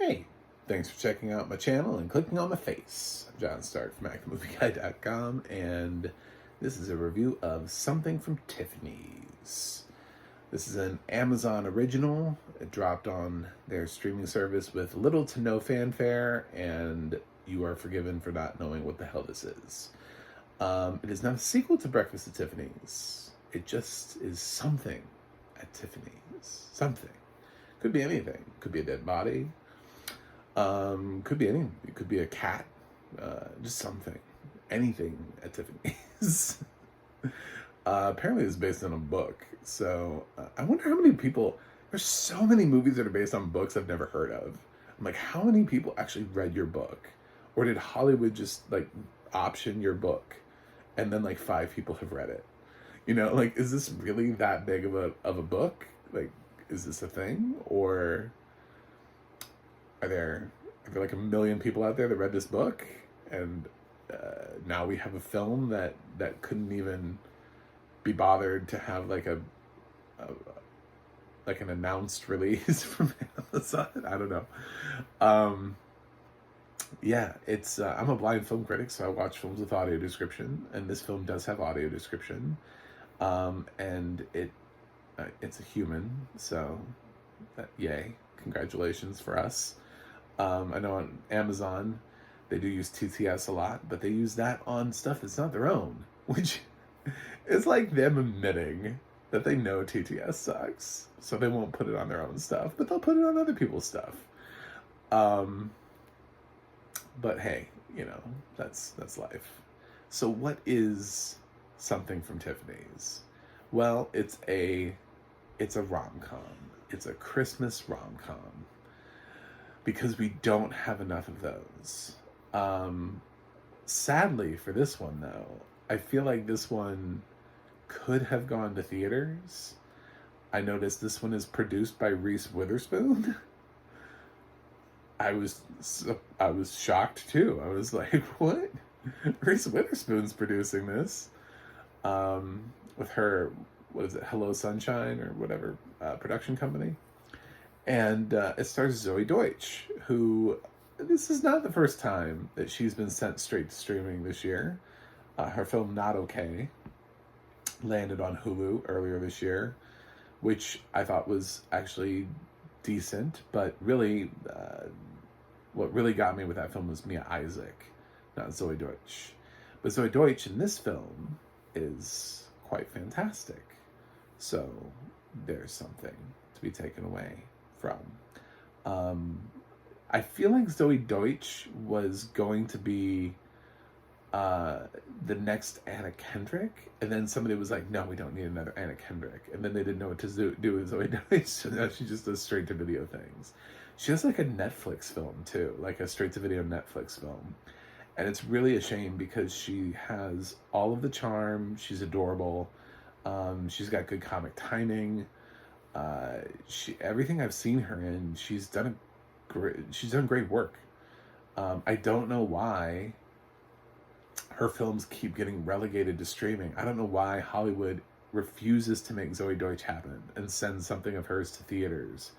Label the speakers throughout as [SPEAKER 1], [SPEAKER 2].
[SPEAKER 1] Hey, thanks for checking out my channel and clicking on my face. I'm John Stark from ActTheMovieGuy.com, and this is a review of Something from Tiffany's. This is an Amazon original. It dropped on their streaming service with little to no fanfare, and you are forgiven for not knowing what the hell this is. It is not a sequel to Breakfast at Tiffany's. It just is something at Tiffany's. Something. Could be anything. Could be a dead body. Could be anything. It could be a cat. Just something. Anything at Tiffany's. Apparently it's based on a book. So I wonder how many people... There's so many movies that are based on books I've never heard of. I'm like, how many people actually read your book? Or did Hollywood just, like, option your book? And then, like, 5 people have read it. You know, like, is this really that big of a book? Like, is this a thing? Or are there like 1 million people out there that read this book? And now we have a film that couldn't even be bothered to have like an announced release from Amazon. I don't know. Yeah, it's I'm a blind film critic, so I watch films with audio description, and this film does have audio description. And it's a human, so yay, congratulations for us. I know on Amazon they do use TTS a lot, but they use that on stuff that's not their own, which is like them admitting that they know TTS sucks, so they won't put it on their own stuff, but they'll put it on other people's stuff. But hey, you know, that's life. So what is Something from Tiffany's? Well, it's a rom-com. It's a Christmas rom-com, because we don't have enough of those. Sadly for this one, though, I feel like this one could have gone to theaters. I noticed this one is produced by Reese Witherspoon. I was shocked too. I was like, what? Reese Witherspoon's producing this. With her, what is it, Hello Sunshine or whatever production company. And it stars Zoe Deutsch, who, this is not the first time that she's been sent straight to streaming this year. Her film Not Okay landed on Hulu earlier this year, which I thought was actually decent, but really, what really got me with that film was Mia Isaac, not Zoe Deutsch. But Zoe Deutsch in this film is quite fantastic. So there's something to be taken away from. I feel like Zoe Deutsch was going to be the next Anna Kendrick, and then somebody was like, no, we don't need another Anna Kendrick, and then they didn't know what to do with Zoe Deutsch, so now she just does straight to video things. She has like a Netflix film too, like a straight to video Netflix film, and it's really a shame because she has all of the charm. She's adorable. She's got good comic timing. Everything I've seen her in, she's done great work. I don't know why her films keep getting relegated to streaming. I don't know why Hollywood refuses to make Zoe Deutsch happen and send something of hers to theaters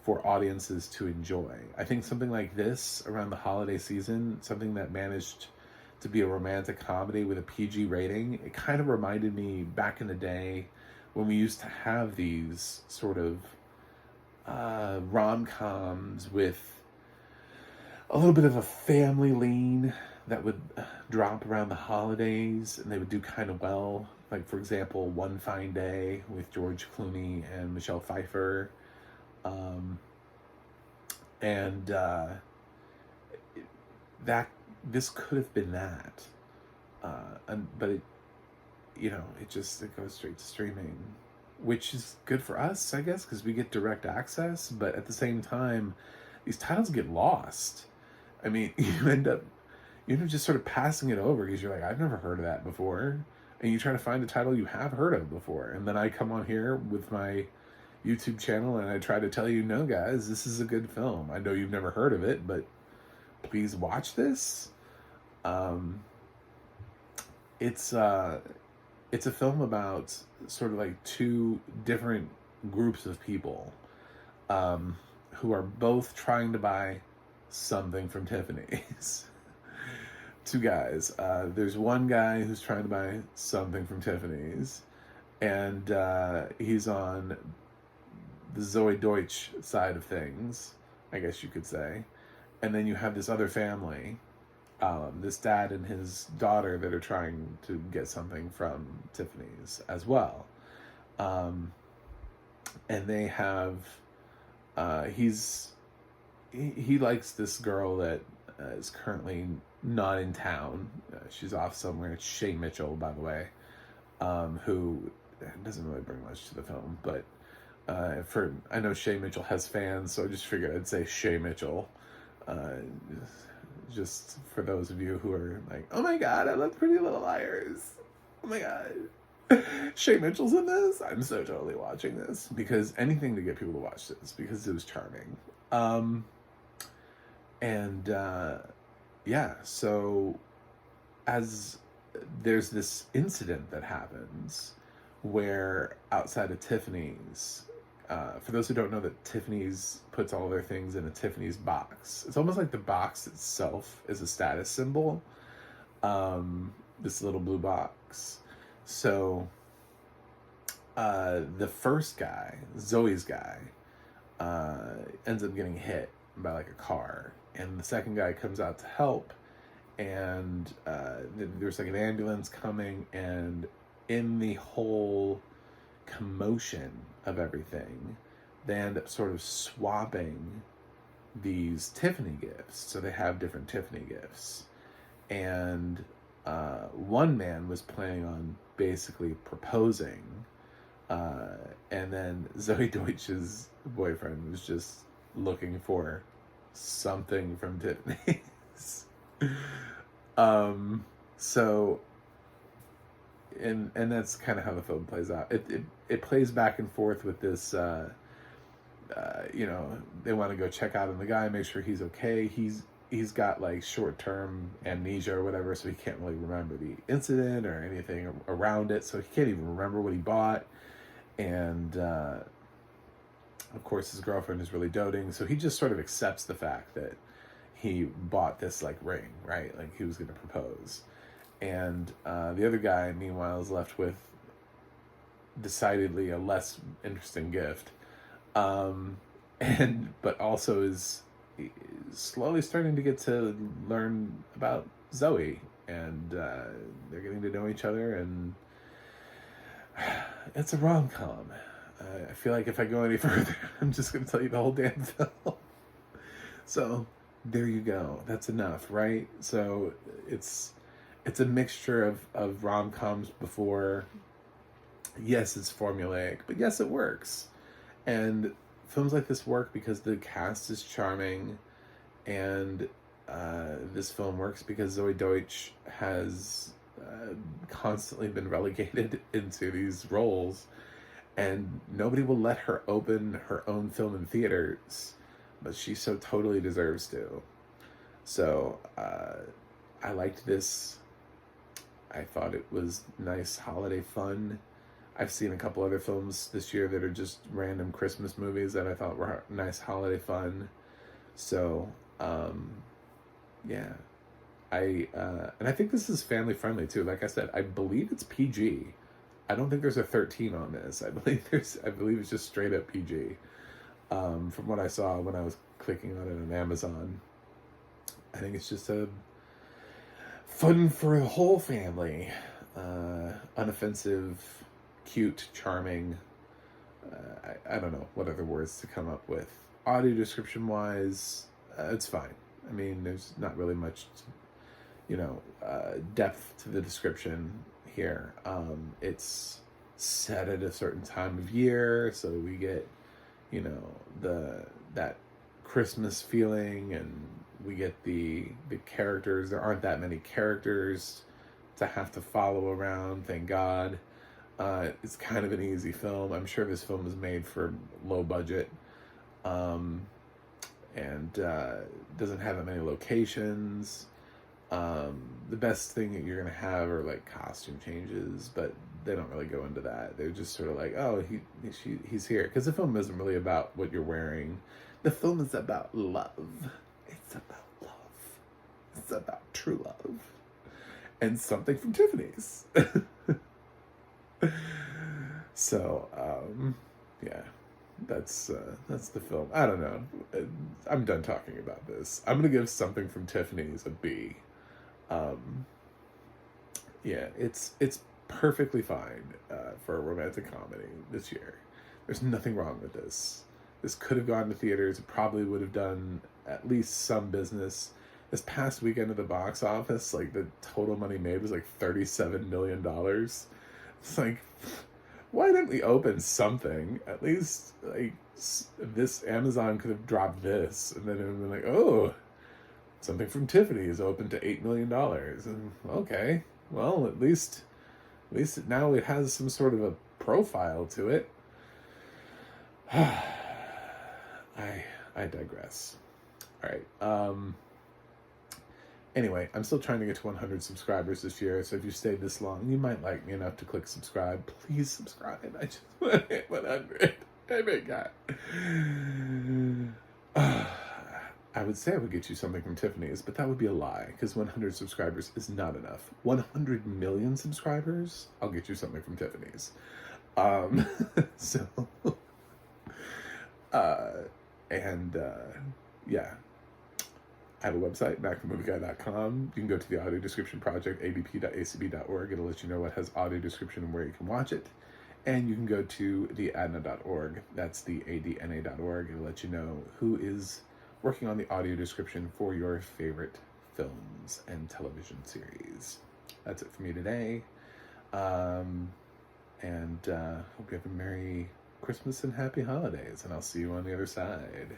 [SPEAKER 1] for audiences to enjoy. I think something like this around the holiday season, something that managed to be a romantic comedy with a PG rating, it kind of reminded me back in the day when we used to have these sort of rom-coms with a little bit of a family lean that would drop around the holidays, and they would do kind of well. Like, for example, One Fine Day with George Clooney and Michelle Pfeiffer. This could have been that. But it, you know, it goes straight to streaming, which is good for us, I guess, because we get direct access. But at the same time, these titles get lost. I mean, you end up just sort of passing it over because you're like, I've never heard of that before. And you try to find a title you have heard of before. And then I come on here with my YouTube channel and I try to tell you, no, guys, this is a good film. I know you've never heard of it, but please watch this. It's a film about sort of like 2 different groups of people. who are both trying to buy something from Tiffany's. Two guys. There's one guy who's trying to buy something from Tiffany's, and he's on the Zoe Deutsch side of things, I guess you could say. And then you have this other family, this dad and his daughter, that are trying to get something from Tiffany's as well. And they have, he likes this girl that is currently not in town. She's off somewhere. It's Shay Mitchell, by the way, who doesn't really bring much to the film, but I know Shay Mitchell has fans, so I just figured I'd say Shay Mitchell. Just for those of you who are like, oh my god, I love Pretty Little Liars. Oh my god. Shay Mitchell's in this? I'm so totally watching this, because anything to get people to watch this, because it was charming. Yeah, so as there's this incident that happens where outside of Tiffany's, for those who don't know, that Tiffany's puts all their things in a Tiffany's box. It's almost like the box itself is a status symbol. This little blue box. So the first guy, Zoe's guy, ends up getting hit by like a car, and the second guy comes out to help, and there's like an ambulance coming, and in the whole commotion of everything, they end up sort of swapping these Tiffany gifts. So they have different Tiffany gifts, and one man was planning on basically proposing, and then Zoe Deutsch's boyfriend was just looking for something from Tiffany's. So and that's kind of how the film plays out. It plays back and forth with this, they want to go check out on the guy, make sure he's okay. He's got like short-term amnesia or whatever, so he can't really remember the incident or anything around it, so he can't even remember what he bought. And of course his girlfriend is really doting, so he just sort of accepts the fact that he bought this like ring, right? Like he was going to propose. And the other guy, meanwhile, is left with decidedly a less interesting gift, but also is slowly starting to get to learn about Zoe, and they're getting to know each other, and it's a rom-com. I feel like if I go any further, I'm just going to tell you the whole damn film. So there you go. That's enough, right? So it's a mixture of rom-coms before. Yes, it's formulaic, but yes, it works. And films like this work because the cast is charming, and this film works because Zoe Deutsch has constantly been relegated into these roles, and nobody will let her open her own film in theaters, but she so totally deserves to. So I liked this. I thought it was nice holiday fun. I've seen a couple other films this year that are just random Christmas movies that I thought were nice holiday fun. So, yeah. And I think this is family friendly too. Like I said, I believe it's PG. I don't think there's a 13 on this. I believe it's just straight up PG. From what I saw when I was clicking on it on Amazon. I think it's just a fun for the whole family. Unoffensive, cute, charming. I don't know what other words to come up with. Audio description wise, it's fine. I mean, there's not really much, depth to the description here. It's set at a certain time of year, so we get, that Christmas feeling, and we get the characters. There aren't that many characters to have to follow around, thank God. It's kind of an easy film. I'm sure this film was made for low budget, and doesn't have that many locations. The best thing that you're gonna have are like costume changes, but they don't really go into that. They're just sort of like, oh, he's here, because the film isn't really about what you're wearing. The film is about love. It's about love. It's about true love. And something from Tiffany's. So, yeah, that's the film. I don't know. I'm done talking about this. I'm gonna give something from Tiffany's a B. Yeah, it's perfectly fine for a romantic comedy this year. There's nothing wrong with this. This could have gone to theaters. It probably would have done at least some business. This past weekend at the box office, like the total money made was like $37 million. It's like, why didn't we open something? At least like this Amazon could have dropped this, and then it would have been like, oh, something from Tiffany is open to $8 million, and okay, well, at least now it has some sort of a profile to it. I digress. All right. Anyway, I'm still trying to get to 100 subscribers this year, so if you stayed this long, you might like me enough to click subscribe. Please subscribe. I just want to hit 100. Oh my God. I would say I would get you something from Tiffany's, but that would be a lie, because 100 subscribers is not enough. 100 million subscribers, I'll get you something from Tiffany's. So, yeah. I have a website, MacTheMovieGuy.com. You can go to the audio description project, abp.acb.org. It'll let you know what has audio description and where you can watch it. And you can go to the adna.org. That's the adna.org. It'll let you know who is working on the audio description for your favorite films and television series. That's it for me today. Hope you have a Merry Christmas and Happy Holidays. And I'll see you on the other side.